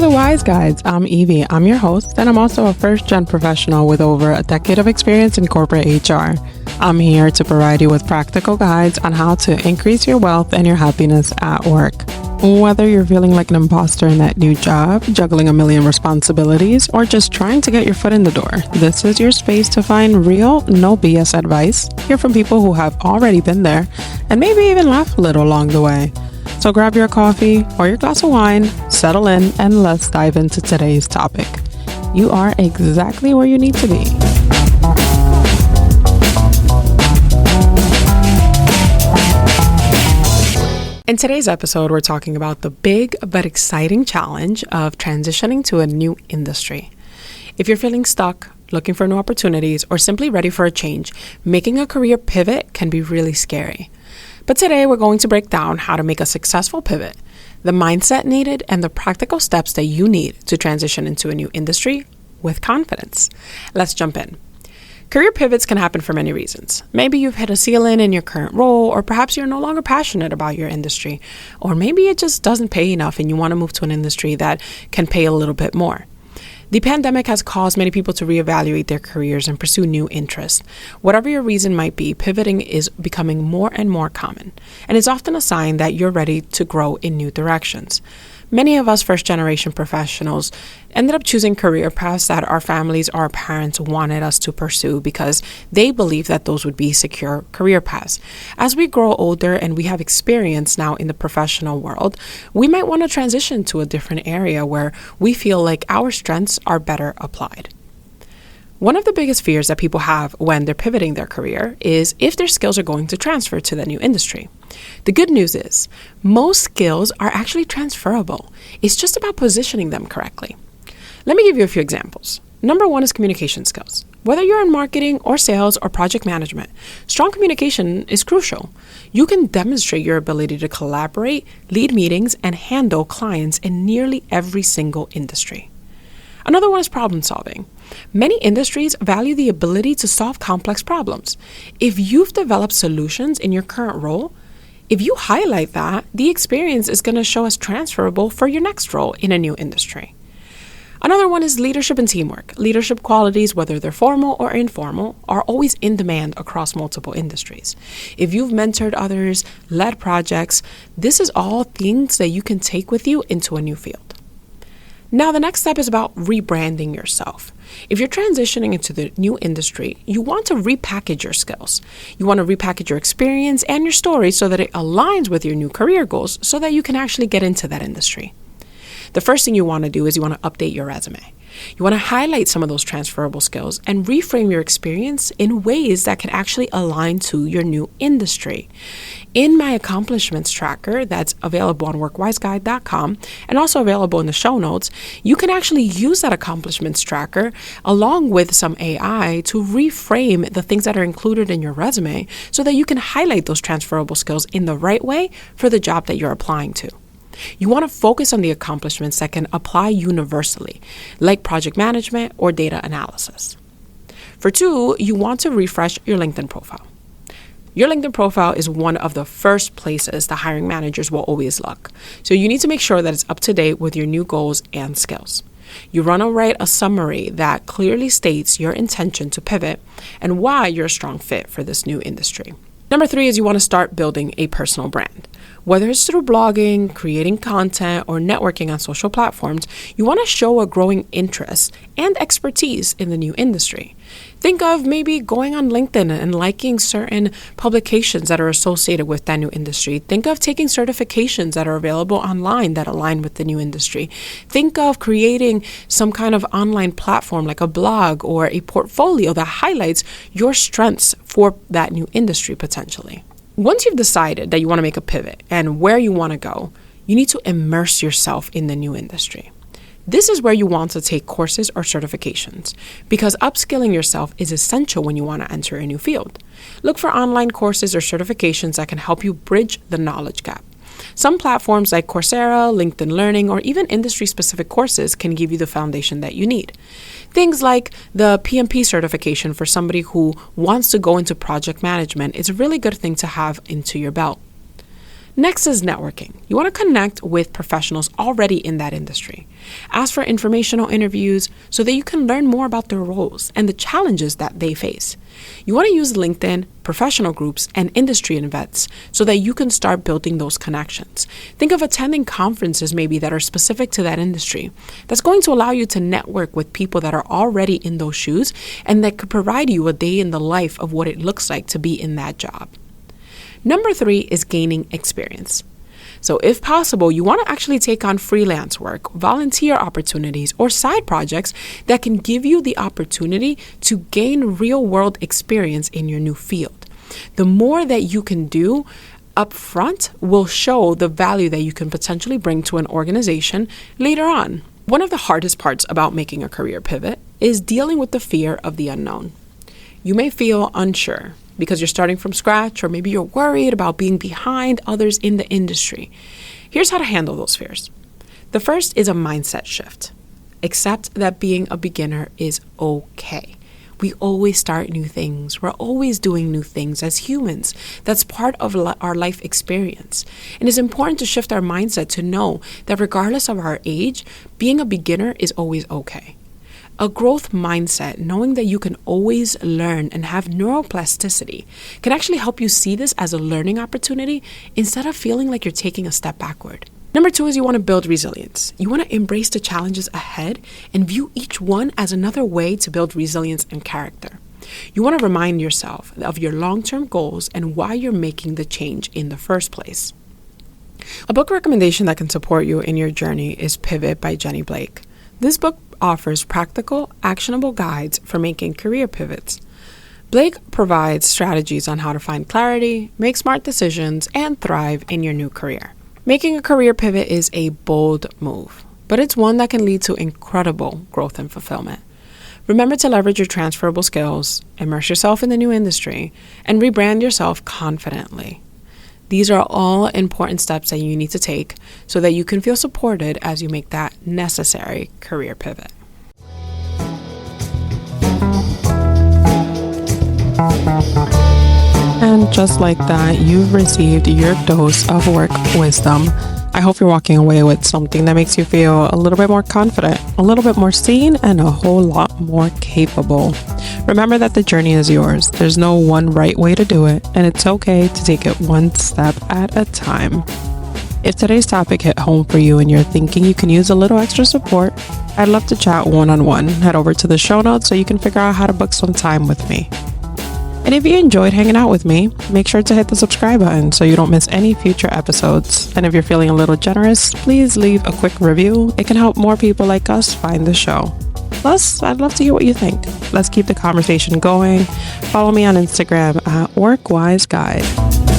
to the Wise Guides. I'm Evie. I'm your host, and I'm also a first-gen professional with over a decade of experience in corporate HR. I'm here to provide you with practical guides on how to increase your wealth and your happiness at work. Whether you're feeling like an imposter in that new job, juggling a million responsibilities, or just trying to get your foot in the door, this is your space to find real, no BS advice, hear from people who have already been there, and maybe even laugh a little along the way. So grab your coffee or your glass of wine, settle in, and let's dive into today's topic. You are exactly where you need to be. In today's episode, we're talking about the big but exciting challenge of transitioning to a new industry. If you're feeling stuck, looking for new opportunities, or simply ready for a change, making a career pivot can be really scary. But today, we're going to break down how to make a successful pivot, the mindset needed, and the practical steps that you need to transition into a new industry with confidence. Let's jump in. Career pivots can happen for many reasons. Maybe you've hit a ceiling in your current role, or perhaps you're no longer passionate about your industry, or maybe it just doesn't pay enough and you want to move to an industry that can pay a little bit more. The pandemic has caused many people to reevaluate their careers and pursue new interests. Whatever your reason might be, pivoting is becoming more and more common, and it's often a sign that you're ready to grow in new directions. Many of us first-generation professionals ended up choosing career paths that our families or our parents wanted us to pursue because they believed that those would be secure career paths. As we grow older and we have experience now in the professional world, we might want to transition to a different area where we feel like our strengths are better applied. One of the biggest fears that people have when they're pivoting their career is if their skills are going to transfer to the new industry. The good news is most skills are actually transferable. It's just about positioning them correctly. Let me give you a few examples. Number one is communication skills. Whether you're in marketing or sales or project management, strong communication is crucial. You can demonstrate your ability to collaborate, lead meetings, and handle clients in nearly every single industry. Another one is problem solving. Many industries value the ability to solve complex problems. If you've developed solutions in your current role, if you highlight that, the experience is going to show as transferable for your next role in a new industry. Another one is leadership and teamwork. Leadership qualities, whether they're formal or informal, are always in demand across multiple industries. If you've mentored others, led projects, this is all things that you can take with you into a new field. Now, the next step is about rebranding yourself. If you're transitioning into the new industry, you want to repackage your skills. You want to repackage your experience and your story so that it aligns with your new career goals so that you can actually get into that industry. The first thing you want to do is you want to update your resume. You want to highlight some of those transferable skills and reframe your experience in ways that can actually align to your new industry. In my accomplishments tracker that's available on workwiseguide.com and also available in the show notes, you can actually use that accomplishments tracker along with some AI to reframe the things that are included in your resume so that you can highlight those transferable skills in the right way for the job that you're applying to. You want to focus on the accomplishments that can apply universally, like project management or data analysis. For two, you want to refresh your LinkedIn profile. Your LinkedIn profile is one of the first places the hiring managers will always look. So you need to make sure that it's up to date with your new goals and skills. You want to write a summary that clearly states your intention to pivot and why you're a strong fit for this new industry. Number three is you want to start building a personal brand. Whether it's through blogging, creating content, or networking on social platforms, you want to show a growing interest and expertise in the new industry. Think of maybe going on LinkedIn and liking certain publications that are associated with that new industry. Think of taking certifications that are available online that align with the new industry. Think of creating some kind of online platform like a blog or a portfolio that highlights your strengths for that new industry potentially. Once you've decided that you want to make a pivot and where you want to go, you need to immerse yourself in the new industry. This is where you want to take courses or certifications because upskilling yourself is essential when you want to enter a new field. Look for online courses or certifications that can help you bridge the knowledge gap. Some platforms like Coursera, LinkedIn Learning, or even industry-specific courses can give you the foundation that you need. Things like the PMP certification for somebody who wants to go into project management is a really good thing to have into your belt. Next is networking. You want to connect with professionals already in that industry. Ask for informational interviews so that you can learn more about their roles and the challenges that they face. You want to use LinkedIn, professional groups, and industry events so that you can start building those connections. Think of attending conferences maybe that are specific to that industry. That's going to allow you to network with people that are already in those shoes and that could provide you a day in the life of what it looks like to be in that job. Number 3 is gaining experience. So if possible, you want to actually take on freelance work, volunteer opportunities, or side projects that can give you the opportunity to gain real-world experience in your new field. The more that you can do up front will show the value that you can potentially bring to an organization later on. One of the hardest parts about making a career pivot is dealing with the fear of the unknown. You may feel unsure because you're starting from scratch, or maybe you're worried about being behind others in the industry. Here's how to handle those fears. The first is a mindset shift. Accept that being a beginner is okay. We always start new things. We're always doing new things as humans. That's part of our life experience. And it's important to shift our mindset to know that regardless of our age, being a beginner is always okay. A growth mindset, knowing that you can always learn and have neuroplasticity, can actually help you see this as a learning opportunity instead of feeling like you're taking a step backward. Number 2 is you want to build resilience. You want to embrace the challenges ahead and view each one as another way to build resilience and character. You want to remind yourself of your long-term goals and why you're making the change in the first place. A book recommendation that can support you in your journey is Pivot by Jenny Blake. This book offers practical, actionable guides for making career pivots. Blake provides strategies on how to find clarity, make smart decisions, and thrive in your new career. Making a career pivot is a bold move, but it's one that can lead to incredible growth and fulfillment. Remember to leverage your transferable skills, immerse yourself in the new industry, and rebrand yourself confidently. These are all important steps that you need to take so that you can feel supported as you make that necessary career pivot. And just like that, you've received your dose of work wisdom. I hope you're walking away with something that makes you feel a little bit more confident, a little bit more seen, and a whole lot more capable. Remember that the journey is yours. There's no one right way to do it, and it's okay to take it one step at a time. If today's topic hit home for you and you're thinking you can use a little extra support, I'd love to chat one-on-one. Head over to the show notes so you can figure out how to book some time with me. And if you enjoyed hanging out with me, make sure to hit the subscribe button so you don't miss any future episodes. And if you're feeling a little generous, please leave a quick review. It can help more people like us find the show. Plus, I'd love to hear what you think. Let's keep the conversation going. Follow me on Instagram at WorkWiseGuide.